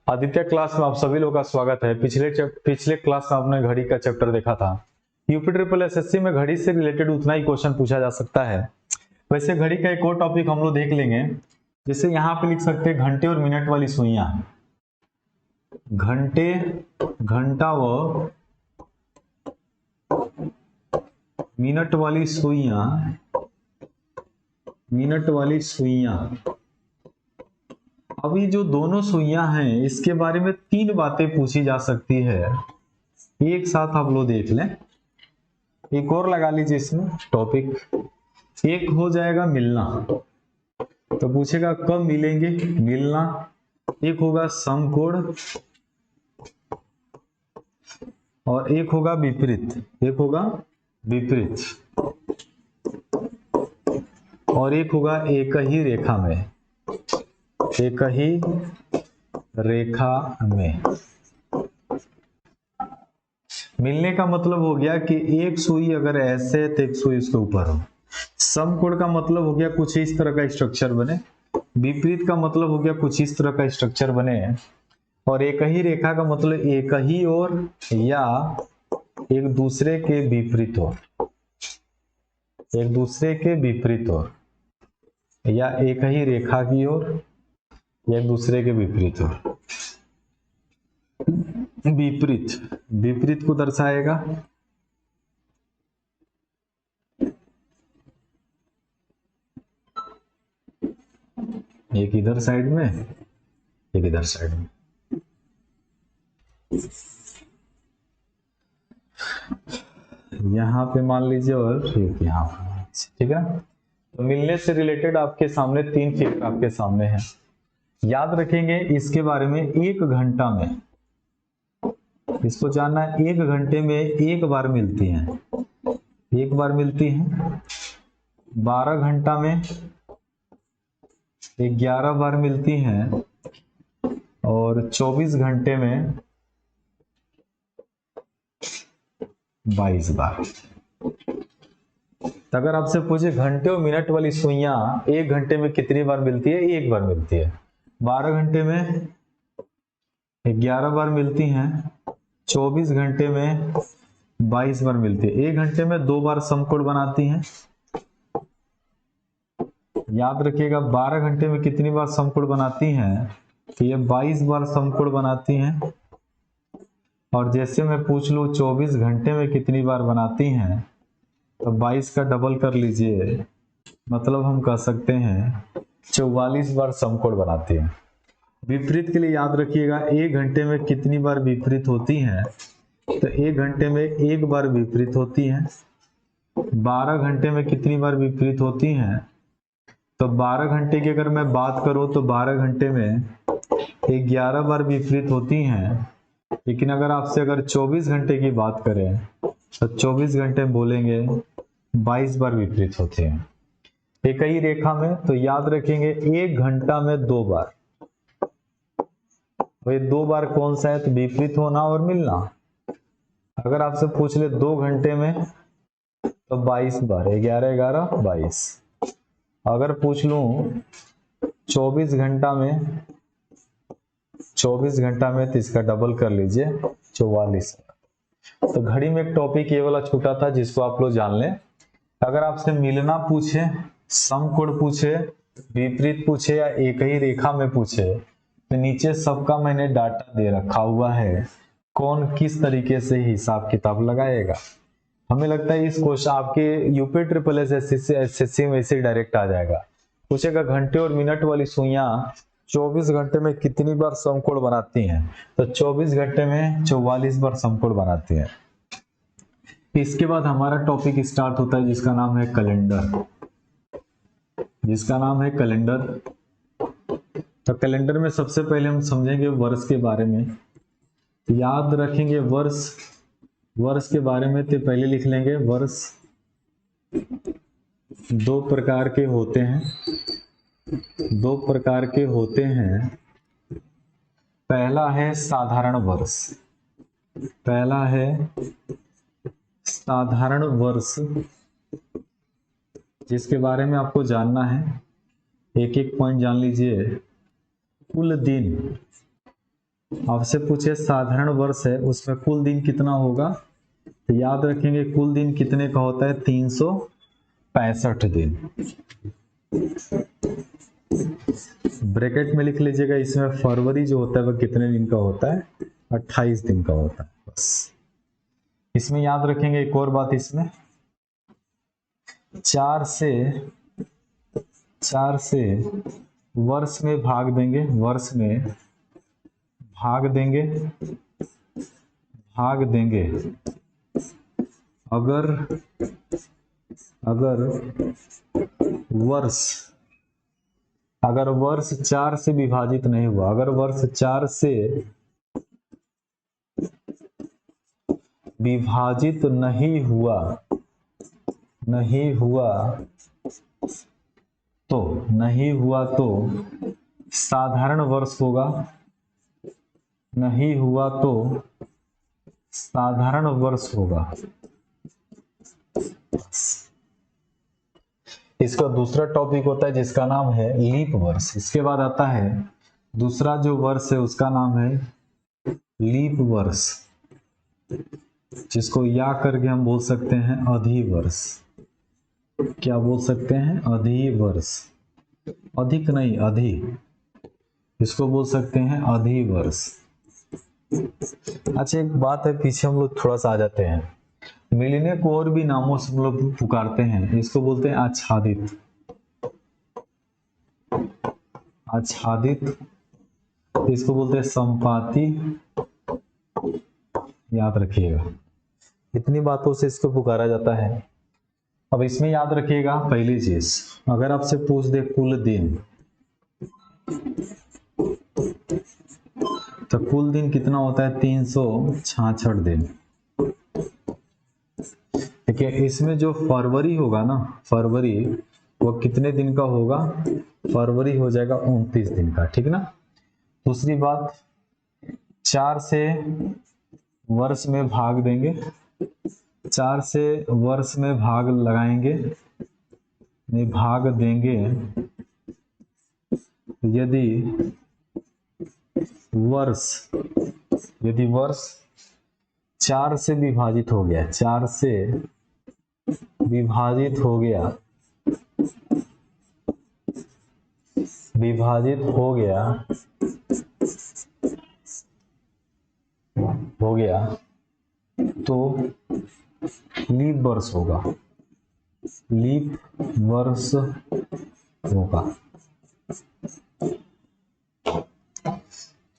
Aditya class में आप सभी लोगों का स्वागत है। पिछले क्लास में आपने घड़ी का चैप्टर देखा था। यूपी ट्रिपल एसएससी में घड़ी से रिलेटेड उतना ही क्वेश्चन पूछा जा सकता है। वैसे घड़ी का एक और टॉपिक हम लोग देख लेंगे। जैसे यहाँ पे लिख सकते हैं घंटे और मिनट वाली सुइयां। घंटे, घंटा व मिनट वाली सुइयां, मिनट वाली सुइयां। अभी जो दोनों सुइयां हैं इसके बारे में तीन बातें पूछी जा सकती है। एक साथ आप लोग देख लें। एक और लगा लीजिए इसमें टॉपिक। एक हो जाएगा मिलना, तो पूछेगा कब मिलेंगे, मिलना। एक होगा समकोण और एक होगा विपरीत। एक होगा विपरीत और एक होगा एक ही रेखा में। एक ही रेखा में। मिलने का मतलब हो गया कि एक सुई अगर ऐसे है तो एक सुई उसके ऊपर हो। समकोण का मतलब हो गया कुछ इस तरह का स्ट्रक्चर बने। विपरीत का मतलब हो गया कुछ इस तरह का स्ट्रक्चर बने। और एक ही रेखा का मतलब एक ही ओर या एक दूसरे के विपरीत हो। एक दूसरे के विपरीत हो या एक ही रेखा की ओर या एक दूसरे के विपरीत हो। विपरीत, विपरीत को दर्शाएगा एक इधर साइड में, एक इधर साइड में। यहां पे मान लीजिए और एक यहां पे, ठीक है। तो मिलने से रिलेटेड आपके सामने तीन फिगर आपके सामने हैं। याद रखेंगे इसके बारे में। एक घंटा में, इसको जानना है, एक घंटे में एक बार मिलती हैं। एक बार मिलती हैं। 12 घंटा में 11 बार मिलती हैं और 24 घंटे में 22 बार। तो अगर आपसे पूछे घंटे और मिनट वाली सुइयां एक घंटे में कितनी बार मिलती है? एक बार मिलती है। 12 घंटे में 11 बार मिलती हैं, 24 घंटे में 22 बार मिलती है। एक घंटे में 2 बार समकोण बनाती हैं। याद रखिएगा 12 घंटे में कितनी बार समकोण बनाती हैं? तो ये 22 बार समकोण बनाती हैं। और जैसे मैं पूछ लूं 24 घंटे में कितनी बार बनाती हैं, तो 22 का डबल कर लीजिए, मतलब हम कह सकते हैं 44 बार समकोण बनाती हैं। विपरीत के लिए याद रखिएगा एक घंटे में कितनी बार विपरीत होती हैं, तो एक घंटे में एक बार विपरीत होती हैं। 12 घंटे में कितनी बार विपरीत होती हैं, तो 12 घंटे की अगर मैं बात करूं तो 12 घंटे में 11 बार विपरीत होती हैं। लेकिन अगर आपसे 24 घंटे की बात करें तो 24 घंटे बोलेंगे 22 बार विपरीत होते हैं। एक ही रेखा में, तो याद रखेंगे एक घंटा में 2 बार। भाई 2 बार कौन सा है? तो विपरीत होना और मिलना। अगर आपसे पूछ ले 2 घंटे में, तो 22 बार, 11 11 22। अगर पूछ लूं 24 घंटा में, 24 घंटा में, तो इसका डबल कर लीजिए 44। तो घड़ी में एक टॉपिक ये वाला छूटा था जिसको आप लोग जान लें। अगर आपसे मिलना पूछे, समकोण पूछे, विपरीत पूछे या एक ही रेखा में पूछे, तो नीचे सबका मैंने डाटा दे रखा हुआ है, कौन किस तरीके से हिसाब किताब लगाएगा। हमें लगता है इस क्वेश्चन आपके यूपी ट्रिपल एसएससी में इसे डायरेक्ट आ जाएगा। पूछेगा घंटे और मिनट वाली सुइयां 24 घंटे में कितनी बार समकोण बनाती हैं, तो 24 घंटे में 44 बार समकोण बनाती हैं। इसके बाद हमारा टॉपिक स्टार्ट होता है जिसका नाम है कैलेंडर। जिसका नाम है कैलेंडर। तो कैलेंडर में सबसे पहले हम समझेंगे वर्ष के बारे में। याद रखेंगे वर्ष, वर्ष के बारे में तो पहले लिख लेंगे वर्ष 2 प्रकार के होते हैं। 2 प्रकार के होते हैं। पहला है साधारण वर्ष। पहला है साधारण वर्ष, जिसके बारे में आपको जानना है। एक एक पॉइंट जान लीजिए। कुल दिन, आपसे पूछे साधारण वर्ष है, उसमें कुल दिन कितना होगा, तो याद रखेंगे कुल दिन कितने का होता है, 365 दिन। ब्रैकेट में लिख लीजिएगा, इसमें फरवरी जो होता है वह कितने दिन का होता है, 28 दिन का होता है बस। इसमें याद रखेंगे एक और बात, इसमें 4 से वर्ष में भाग देंगे, वर्ष में भाग देंगे अगर वर्ष 4 से विभाजित नहीं हुआ, अगर वर्ष 4 से विभाजित नहीं हुआ तो साधारण वर्ष होगा, नहीं हुआ तो साधारण वर्ष होगा। इसका दूसरा टॉपिक होता है जिसका नाम है लीप वर्ष। इसके बाद आता है दूसरा जो वर्ष है उसका नाम है लीप वर्ष, जिसको या करके हम बोल सकते हैं अधिवर्ष। क्या बोल सकते हैं, अधिवर्ष, अधिक नहीं अधि, इसको बोल सकते हैं अधिवर्ष। अच्छा एक बात है, पीछे हम लोग थोड़ा सा आ जाते हैं, मिलने को और भी नामों से हम लोग पुकारते हैं, इसको बोलते हैं आच्छादित, इसको बोलते हैं संपाति, याद रखिएगा। इतनी बातों से इसको पुकारा जाता है। अब इसमें याद रखिएगा पहली चीज, अगर आपसे पूछ दे कुल दिन, तो कुल दिन कितना होता है, 366 दिन। देखिए इसमें जो फरवरी होगा ना, फरवरी वो कितने दिन का होगा, फरवरी हो जाएगा 29 दिन का, ठीक ना। दूसरी बात, 4 से वर्ष में भाग देंगे, 4 से वर्ष में भाग लगाएंगे, भाग देंगे, यदि वर्ष 4 से विभाजित हो गया, 4 से विभाजित हो गया तो लीप वर्ष होगा,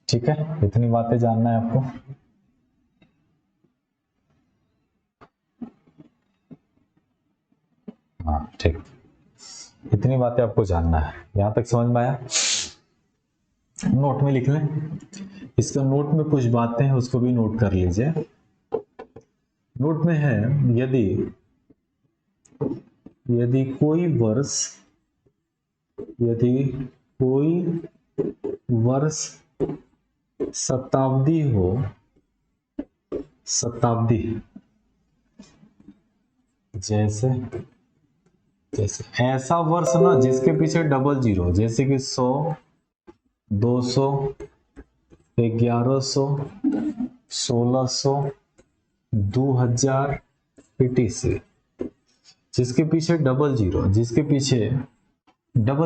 ठीक है। इतनी बातें जानना है आपको। हाँ ठीक, इतनी बातें आपको जानना है, यहां तक समझ में आया। नोट में लिख लें, इसका नोट में कुछ बातें हैं उसको भी नोट कर लीजिए। नोट में है, यदि कोई वर्ष शताब्दी हो, जैसे ऐसा वर्ष ना जिसके पीछे डबल जीरो, जैसे कि 100, 200, 1100, 1600, 2000 etc, जिसके पीछे डबल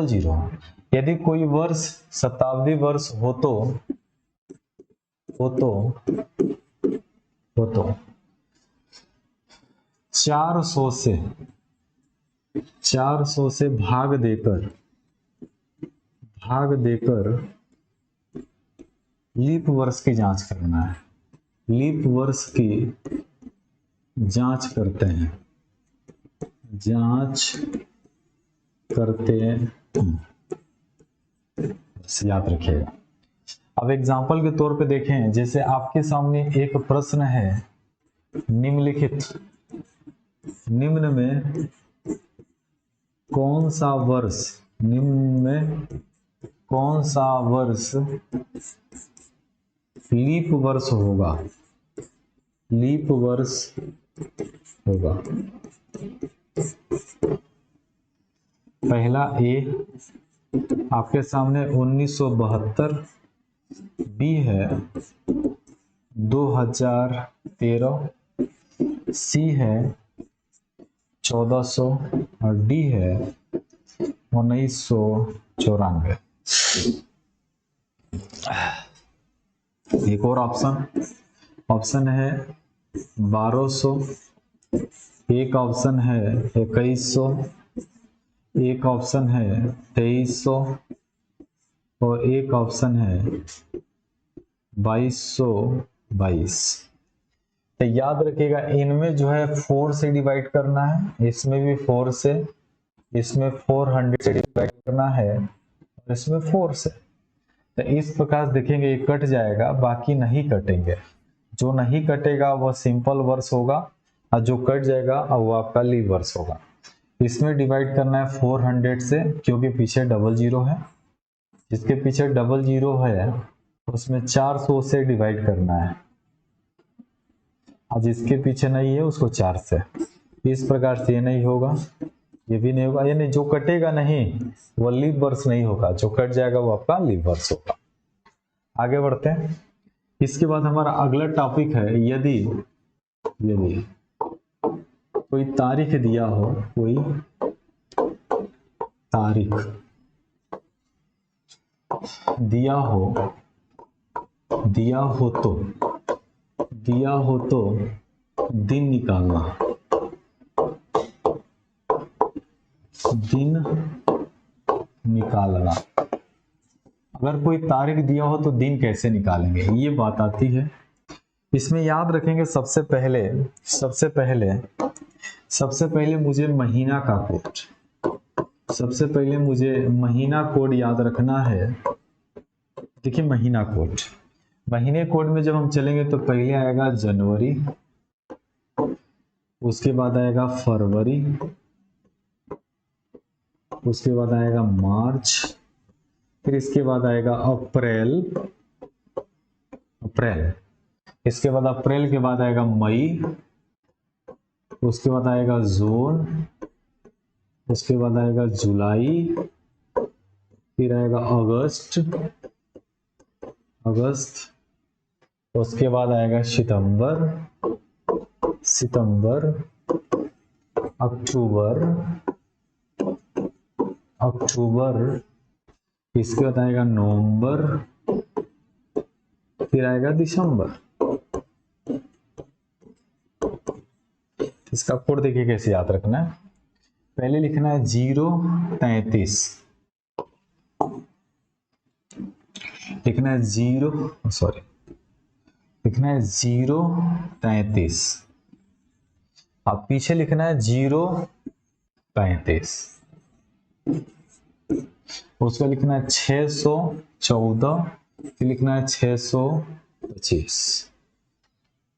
जीरो, यदि कोई वर्ष शताब्दी वर्ष हो तो 400 से भाग देकर लीप वर्ष की जांच करना है। लीप वर्ष की जांच करते हैं, याद रखिएगा। अब एग्जाम्पल के तौर पे देखें, जैसे आपके सामने एक प्रश्न है, निम्नलिखित निम्न में कौन सा वर्ष लीप वर्ष होगा, पहला ए आपके सामने 1972, बी है 2013, सी है 1400 और डी है 1994। एक और ऑप्शन है 1200, एक ऑप्शन है 2100, एक ऑप्शन है 2300 और एक ऑप्शन है 2222। तो याद रखिएगा इनमें जो है 4 से डिवाइड करना है, इसमें भी 4 से, इसमें 400 से डिवाइड करना है और इसमें 4 से। तो इस प्रकार देखेंगे ये कट जाएगा, बाकी नहीं कटेंगे। जो नहीं कटेगा वह सिंपल वर्स होगा और जो कट जाएगा वो आपका लीव वर्स होगा। इसमें डिवाइड करना है 400 से, क्योंकि पीछे डबल जीरो है। जिसके पीछे डबल जीरो है उसमें 400 से डिवाइड करना है और जिसके पीछे नहीं है उसको 4 से। इस प्रकार से ये नहीं होगा, ये भी नहीं होगा, यानी जो कटेगा नहीं वो लीव वर्स नहीं होगा, जो कट जाएगा वो आपका लीव वर्स होगा। आगे बढ़ते हैं। इसके बाद हमारा अगला टॉपिक है यदि कोई तारीख दिया हो, कोई तारीख दिया हो तो दिन निकालना, अगर कोई तारीख दिया हो तो दिन कैसे निकालेंगे, ये बात आती है। इसमें याद रखेंगे सबसे पहले मुझे महीना का कोड, सबसे पहले मुझे महीना कोड याद रखना है। देखिए महीना कोड, महीने कोड में जब हम चलेंगे तो पहले आएगा जनवरी, उसके बाद आएगा फरवरी, उसके बाद आएगा मार्च, फिर इसके बाद आएगा अप्रैल, इसके बाद अप्रैल के बाद आएगा मई, उसके बाद आएगा जून, उसके बाद आएगा जुलाई, फिर आएगा अगस्त, उसके बाद आएगा सितंबर, अक्टूबर, इसके बाद आएगा नवंबर, फिर आएगा दिसंबर। इसका कोड देखिए कैसे याद रखना है। पहले लिखना है 033, लिखना है 033, अब पीछे लिखना है 035, उसका लिखना है 614, फिर लिखना है 625।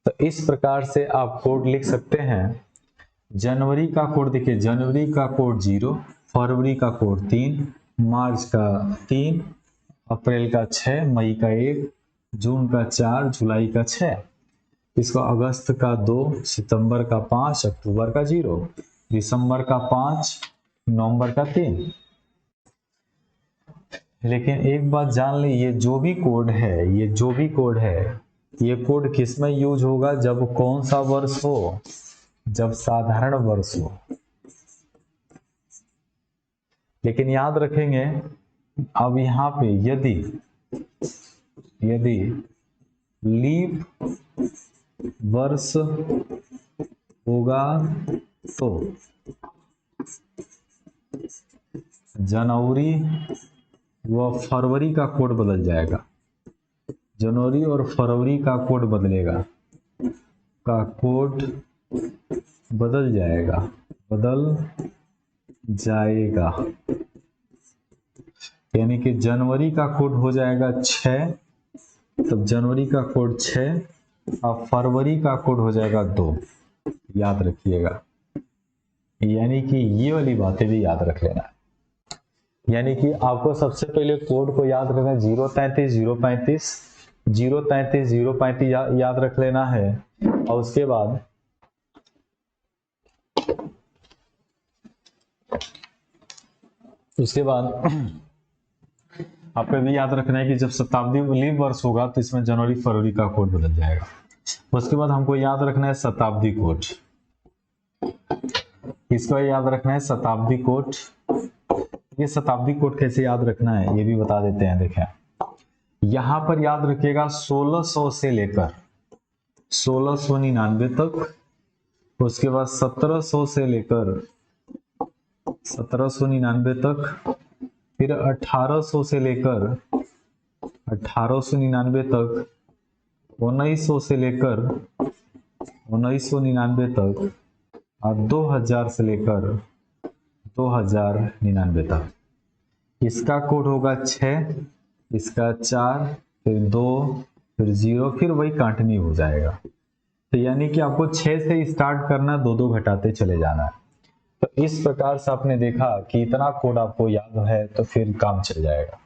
तो इस प्रकार से आप कोड लिख सकते हैं। जनवरी का कोड देखिए, जनवरी का कोड 0, फरवरी का कोड 3, मार्च का 3, अप्रैल का 6, मई का 1, जून का 4, जुलाई का 6, इसको अगस्त का 2, सितंबर का 5, अक्टूबर का 0, दिसंबर का 5, नवंबर का 3। लेकिन एक बात जान ली, ये जो भी कोड है ये कोड किस में यूज होगा, जब कौन सा वर्ष हो, जब साधारण वर्ष हो। लेकिन याद रखेंगे अब यहाँ पे यदि लीप वर्ष होगा तो जनवरी व फरवरी का कोड बदल जाएगा, जनवरी और फरवरी का कोड बदल जाएगा, यानी कि जनवरी का कोड हो जाएगा 6, तब जनवरी का कोड 6 और फरवरी का कोड हो जाएगा 2। याद रखिएगा, यानी कि ये वाली बातें भी याद रख लेना है। यानी कि आपको सबसे पहले कोड को याद रखना है 033 याद रख लेना है, और उसके बाद आपको भी याद रखना है कि जब शताब्दी लीप वर्ष होगा तो इसमें जनवरी फरवरी का कोड बदल जाएगा। उसके बाद हमको याद रखना है शताब्दी कोड, इसको याद रखना है शताब्दी कोड। ये शताब्दी कोड कैसे याद रखना है ये भी बता देते हैं। देखें यहां पर याद रखिएगा 1600 से लेकर 1699 तक, उसके बाद 1700 से लेकर 1799 तक, फिर 1800 से लेकर 1899 तक, 1900 से लेकर 1999 तक और 2000 से लेकर 2099 तक। इसका कोड होगा 6, इसका 4, फिर 2, फिर 0, फिर वही कंटिन्यू हो जाएगा। तो यानी कि आपको 6 से स्टार्ट करना, 2 घटाते चले जाना है। तो इस प्रकार से आपने देखा कि इतना कोड आपको याद है तो फिर काम चल जाएगा।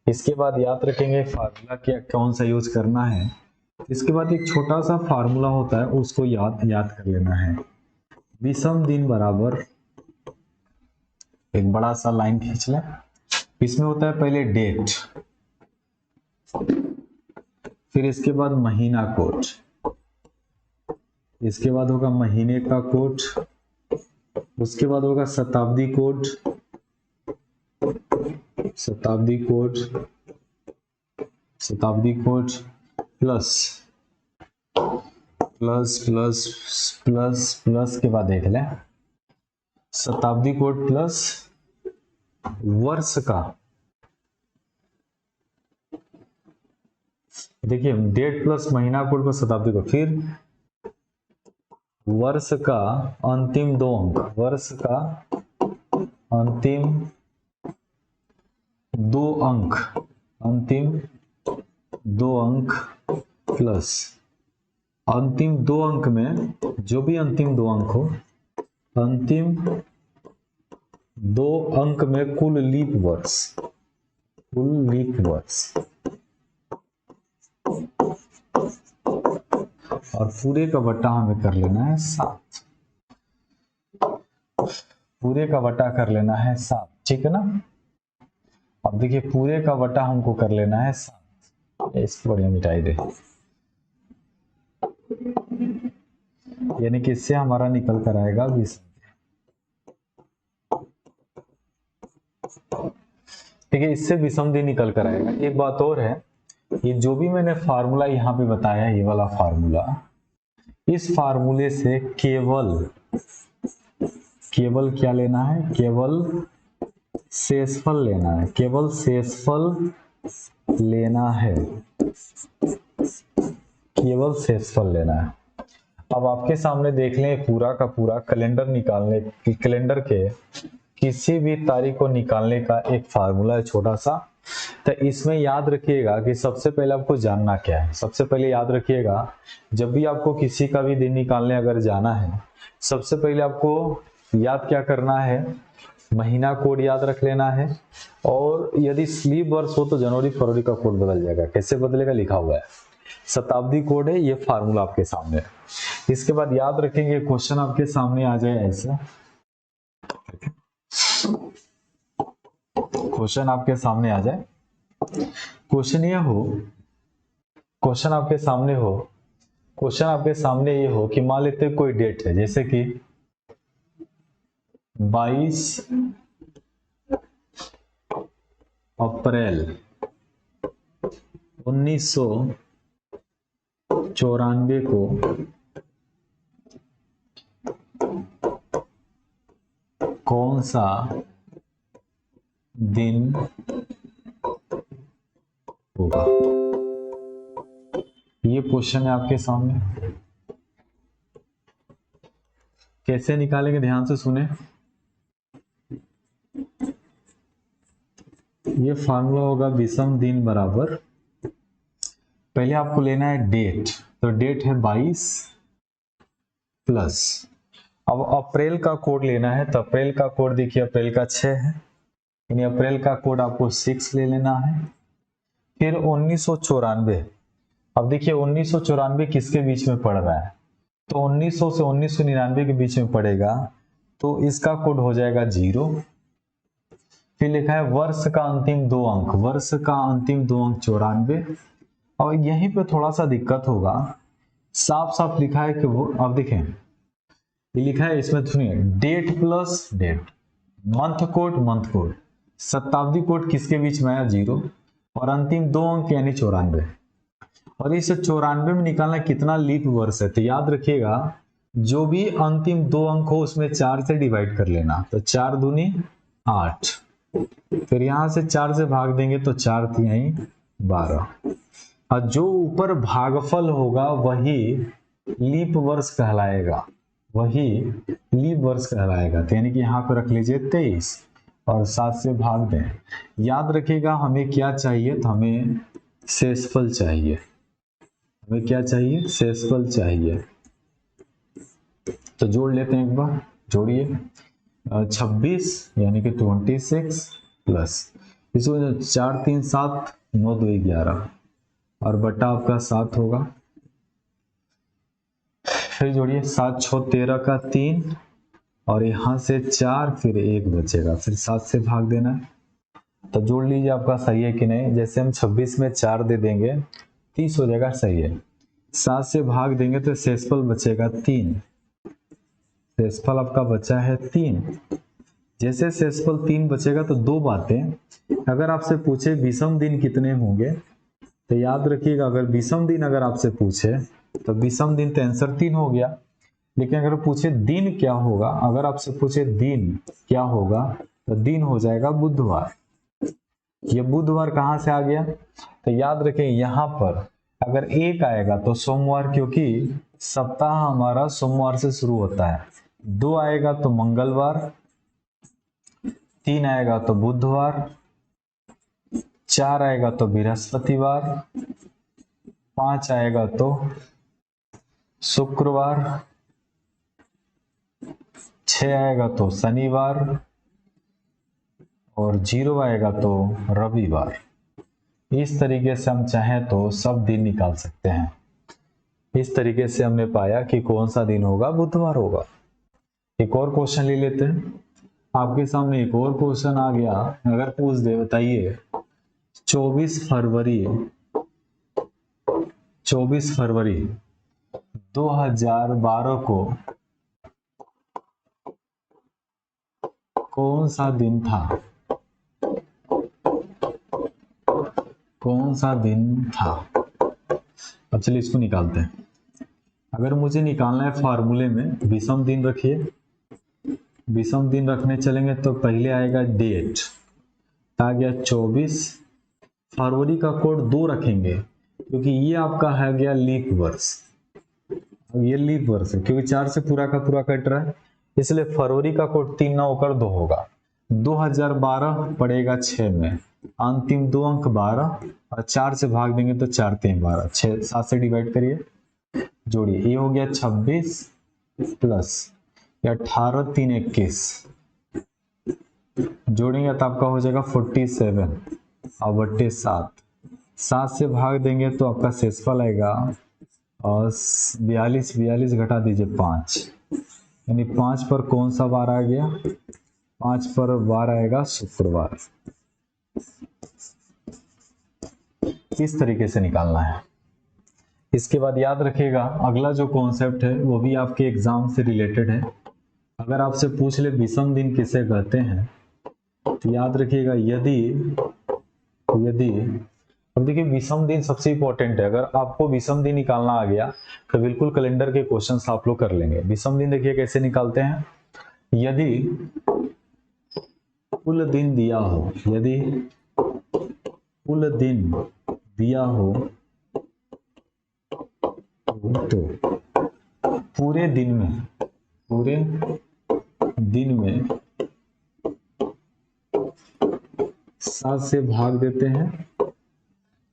इसके बाद याद रखेंगे फार्मूला क्या कौन सा यूज करना है। इसके बाद एक छोटा सा फार्मूला होता है उसको याद कर लेना है। विषम दिन बराबर, एक बड़ा सा लाइन खींच लें। इसमें होता है पहले डेट, फिर इसके बाद महीना कोड, इसके बाद होगा महीने का कोड, उसके बाद होगा शताब्दी कोड, शताब्दी कोड, शताब्दी code plus plus plus plus plus के बाद देख लें शताब्दी कोड प्लस वर्ष का। देखिए डेट प्लस महीना कोड प्लस शताब्दी कोड, फिर वर्ष का अंतिम 2 अंक, वर्ष का अंतिम 2 अंक, अंतिम 2 अंक प्लस अंतिम 2 अंक में जो भी अंतिम 2 अंक हो, अंतिम 2 अंक में कुल लीप वर्ष, कुल लीप वर्ष, और पूरे का बट्टा हमें कर लेना है 7, पूरे का बट्टा कर लेना है 7, ठीक है ना। अब देखिए पूरे का बट्टा हमको कर लेना है 7, इसको बढ़िया मिटाई दे, यानी कि इससे हमारा निकल कर आएगा 20। ठीक है, इससे विषम दिन निकल कर आएगा। एक बात और है, ये जो भी मैंने फार्मूला यहाँ पे बताया, ये वाला फार्मूला, इस फार्मूले से केवल क्या लेना है, केवल शेषफल लेना है, केवल शेषफल लेना है, केवल शेषफल लेना है। अब आपके सामने देख लें पूरा का पूरा कैलेंडर निकालने, कैलेंडर के किसी भी तारीख को निकालने का एक फार्मूला है छोटा सा। तो इसमें याद रखिएगा कि सबसे पहले आपको जानना क्या है। सबसे पहले याद रखिएगा जब भी आपको किसी का भी दिन निकालने अगर जाना है, सबसे पहले आपको याद क्या करना है, महीना कोड याद रख लेना है, और यदि स्लीप वर्ष हो तो जनवरी फरवरी का कोड बदल जाएगा। कैसे बदलेगा लिखा हुआ है, शताब्दी कोड है, ये फार्मूला आपके सामने है। इसके बाद याद रखेंगे क्वेश्चन आपके सामने आ जाए ऐसा, क्वेश्चन आपके सामने आ जाए, क्वेश्चन ये हो, क्वेश्चन आपके सामने हो, क्वेश्चन आपके सामने ये हो कि मान लेते कोई डेट है, जैसे कि 22 अप्रैल 1994 को कौन सा दिन होगा। ये क्वेश्चन है आपके सामने, कैसे निकालेंगे ध्यान से सुने। ये फार्मूला होगा विषम दिन बराबर, पहले आपको लेना है डेट, तो डेट है 22 प्लस, अब अप्रैल का कोड लेना है, तो अप्रैल का कोड देखिए अप्रैल का 6 है, यानी अप्रैल का कोड आपको 6 ले लेना है। फिर 1994, अब देखिए 1994 किसके बीच में पड़ रहा है, तो 1900 से 1999 के बीच में पड़ेगा, तो इसका कोड हो जाएगा 0। फिर लिखा है वर्ष का अंतिम 2 अंक, वर्ष का अंतिम 2 अंक 94। और यहीं पे थोड़ा सा दिक्कत होगा, साफ साफ लिखा है कि वो, अब देखें ये लिखा है इसमें, सुनिए, date plus date, month code, शताब्दी कोड किसके बीच में आया, 0, और अंतिम 2 अंक यानी 94। और इस 94 में निकालना कितना लीप वर्ष है, तो याद रखिएगा जो भी अंतिम 2 अंक हो उसमें 4 से डिवाइड कर लेना, तो 4 दूनी 8, फिर यहां से 4 से भाग देंगे तो 4 तिहाई 12, और जो ऊपर भागफल होगा वही लीप वर्ष कहलाएगा, वही लीप वर्ष कहलाएगा। तो यानी कि यहाँ पर रख लीजिए 23 और 7 से भाग दें। याद रखिएगा हमें क्या चाहिए, तो हमें शेषफल चाहिए, हमें क्या चाहिए, शेषफल चाहिए। तो जोड़ लेते हैं एक बार, जोड़िए 26 यानी कि 26 प्लस इसको 4 3 7 9 2 11 और बटा आपका 7 होगा। फिर जोड़िए 7 6 13 का 3 और यहाँ से 4 फिर 1 बचेगा, फिर 7 से भाग देना है। तो जोड़ लीजिए आपका सही है कि नहीं। जैसे हम 26 में 4 दे देंगे 30 हो जाएगा, सही है। 7 से भाग देंगे तो शेषफल बचेगा 3, शेषफल आपका बचा है 3। जैसे शेषफल 3 बचेगा तो दो बातें, अगर आपसे पूछे विषम दिन कितने होंगे तो याद रखिएगा, अगर विषम दिन अगर आपसे पूछे तो विषम दिन तो आंसर 3 हो गया। लेकिन अगर पूछे दिन क्या होगा, अगर आपसे पूछे दिन क्या होगा तो दिन हो जाएगा बुधवार। ये बुधवार कहाँ से आ गया, तो याद रखें यहाँ पर अगर 1 आएगा तो सोमवार, क्योंकि सप्ताह हमारा सोमवार से शुरू होता है। 2 आएगा तो मंगलवार, 3 आएगा तो बुधवार, 4 आएगा तो बृहस्पतिवार, 5 आएगा तो शुक्रवार, 6 आएगा तो शनिवार और 0 आएगा तो रविवार। इस तरीके से हम चाहें तो सब दिन निकाल सकते हैं। इस तरीके से हमने पाया कि कौन सा दिन होगा, बुधवार होगा। एक और क्वेश्चन ले लेते हैं। आपके सामने एक और क्वेश्चन आ गया, अगर पूछ दे बताइए 24 फरवरी 2012 को कौन सा दिन था, कौन सा दिन था। अब चलिए इसको निकालते हैं। अगर मुझे निकालना है फार्मूले में, विषम दिन रखिए, विषम दिन रखने चलेंगे तो पहले आएगा डेट, आ गया 24, फरवरी का कोड 2 रखेंगे क्योंकि ये आपका है गया लीप वर्ष, ये लीप वर्ष है क्योंकि 4 से पूरा का पूरा कट रहा है, इसलिए फरवरी का कोड 3 ना होकर 2 होगा। 2012 पड़ेगा 6 में, अंतिम 2 अंक 12 और 4 से भाग देंगे तो 4 3 12, 6 7 से डिवाइड करिए, जोड़िए, ये हो गया 26 प्लस 18 3 21, जोड़ेंगे तो आपका हो जाएगा 47 और बट्टे 7, 7 से भाग देंगे तो आपका शेषफल आएगा और 42 घटा दीजिए 5, यानी 5 पर कौन सा बार आ गया, 5 पर बार आएगा शुक्रवार। इस तरीके से निकालना है। इसके बाद याद रखिएगा अगला जो कॉन्सेप्ट है वो भी आपके एग्जाम से रिलेटेड है। अगर आपसे पूछ ले विषम दिन किसे कहते हैं तो याद रखिएगा यदि अब देखिए विषम दिन सबसे इंपॉर्टेंट है। अगर आपको विषम दिन निकालना आ गया तो बिल्कुल कैलेंडर के क्वेश्चंस आप लोग कर लेंगे। विषम दिन देखिए कैसे निकालते हैं, यदि कुल दिन दिया हो, यदि कुल दिन दिया हो तो पूरे दिन में 7 से भाग देते हैं।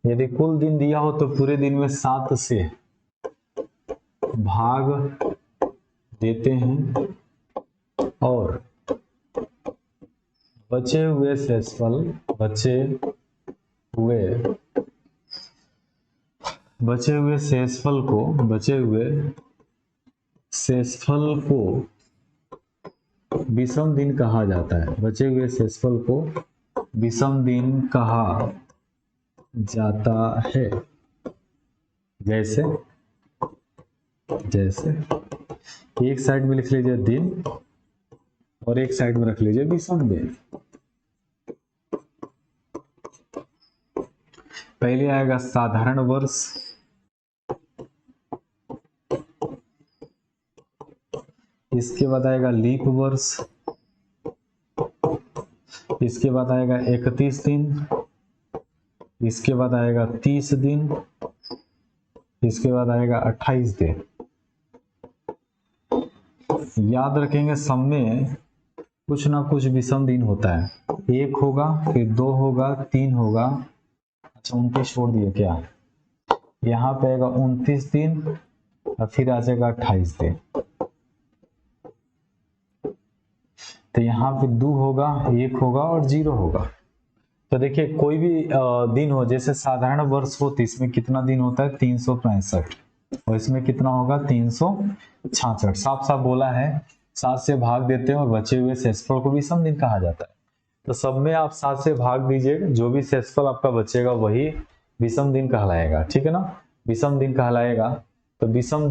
यदि कुल दिन दिया हो तो पूरे दिन में 7 से भाग देते हैं और बचे हुए शेषफल को विषम दिन कहा जाता है। बचे हुए शेषफल को विषम दिन कहा जाता है। जैसे जैसे एक साइड में लिख लीजिए दिन और एक साइड में रख लीजिए विषम दिन। पहले आएगा साधारण वर्ष, इसके बाद आएगा लीप वर्ष, इसके बाद आएगा 31 दिन, इसके बाद आएगा 30 दिन, इसके बाद आएगा 28 दिन। याद रखेंगे सब में कुछ ना कुछ विषम दिन होता है, एक होगा फिर 2 होगा 3 होगा, अच्छा 29 छोड़ दिए क्या, यहाँ पे आएगा 29 दिन और फिर आ जाएगा 28 दिन। तो यहाँ पे 2 होगा 1 होगा और 0 होगा। तो देखिए कोई भी दिन हो, जैसे साधारण वर्ष हो तो इसमें कितना दिन होता है 365 और इसमें कितना होगा 366। साफ साफ बोला है 7 से भाग देते हैं और बचे हुए शेषफल को विषम दिन कहा जाता है। तो सब में आप 7 से भाग दीजिए, जो भी शेषफल आपका बचेगा वही विषम दिन कहलाएगा, ठीक है ना, विषम दिन कहलाएगा। तो विषम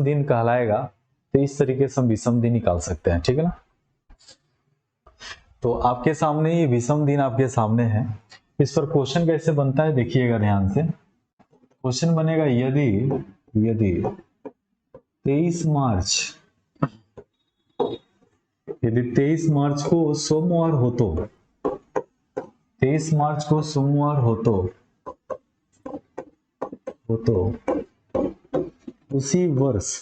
दिन कहलाएगा। तो इस तरीके से हम विषम दिन निकाल सकते हैं, ठीक है ना। तो आपके सामने ये विषम दिन आपके सामने है। इस पर क्वेश्चन कैसे बनता है देखिएगा ध्यान से। क्वेश्चन बनेगा यदि 23 मार्च को सोमवार हो तो 23 मार्च को सोमवार हो तो उसी वर्ष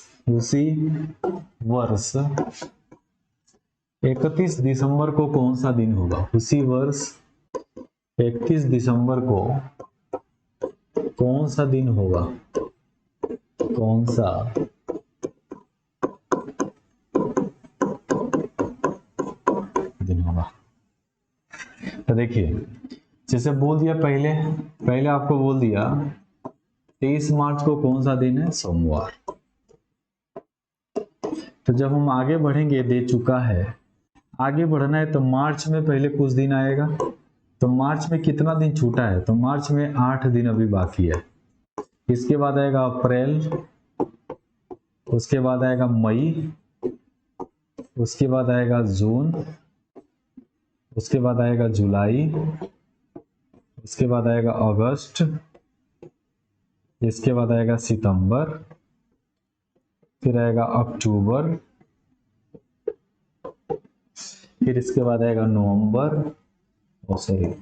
31 दिसंबर को कौन सा दिन होगा। उसी वर्ष 31 दिसंबर को कौन सा दिन होगा, कौन सा दिन होगा। तो देखिए जैसे बोल दिया पहले आपको बोल दिया 23 मार्च को कौन सा दिन है, सोमवार। तो जब हम आगे बढ़ेंगे, दे चुका है, आगे बढ़ना है तो मार्च में पहले कुछ दिन आएगा। तो मार्च में कितना दिन छूटा है, तो मार्च में 8 दिन अभी बाकी है। इसके बाद आएगा अप्रैल, उसके बाद आएगा मई, उसके बाद आएगा जून, उसके बाद आएगा जुलाई, उसके बाद आएगा अगस्त, इसके बाद आएगा सितंबर, फिर आएगा अक्टूबर, फिर इसके बाद आएगा नवंबर, फिर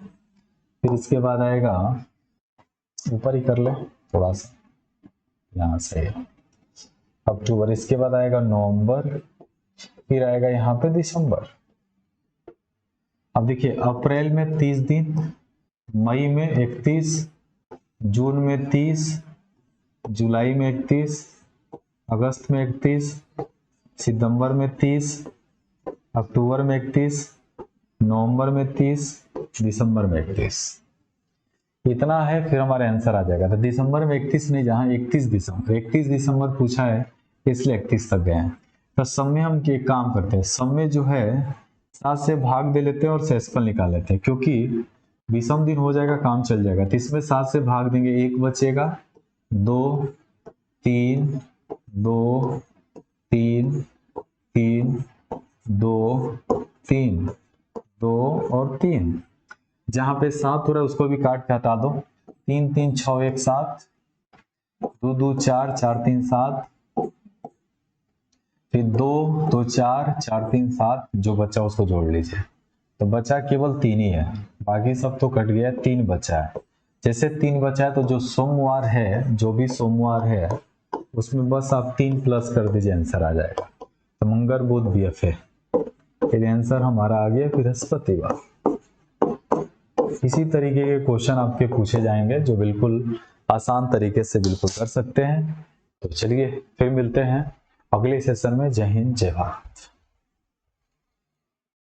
इसके बाद आएगा, ऊपर ही कर ले थोड़ा सा, यहाँ से अक्टूबर, इसके बाद आएगा नवंबर, फिर आएगा यहाँ पे दिसंबर। अब देखिए अप्रैल में 30 दिन, मई में 31, जून में 30, जुलाई में 31, अगस्त में 31, सितंबर में 30, अक्टूबर में 31, नवंबर में 30, दिसंबर में 31। इतना है, फिर हमारा आंसर आ जाएगा। तो दिसंबर में 31 नहीं, जहां 31 दिसंबर पूछा है इसलिए 31 तक गए हैं। तो सब में हम एक काम करते हैं, सब में जो है 7 से भाग दे लेते हैं और शेषफल निकाल लेते हैं, क्योंकि विषम दिन हो जाएगा, काम चल जाएगा। तो इसमें 7 से भाग देंगे, 1 बचेगा, 2 3 2 3 3 2 3 2 और 3, जहां पे 7 हो रहा है उसको भी काट के हटा दो। 3 3 6 1 7, 2 2 4 4 3 7, फिर 2 2 4 4 3 7, जो बचा उसको जोड़ लीजिए। तो बचा केवल 3 ही है, बाकी सब तो कट गया, 3 बचा है। जैसे 3 बचा है तो जो सोमवार है, जो भी सोमवार है उसमें बस आप 3 प्लस कर दीजिए, आंसर आ जाएगा। तो मंगल बुध बीएफए, फिर आंसर हमारा आ गया बृहस्पतिवार। इसी तरीके के क्वेश्चन आपके पूछे जाएंगे जो बिल्कुल आसान तरीके से बिल्कुल कर सकते हैं। तो चलिए फिर मिलते हैं अगले सेशन में। जय हिंद, जय भारत।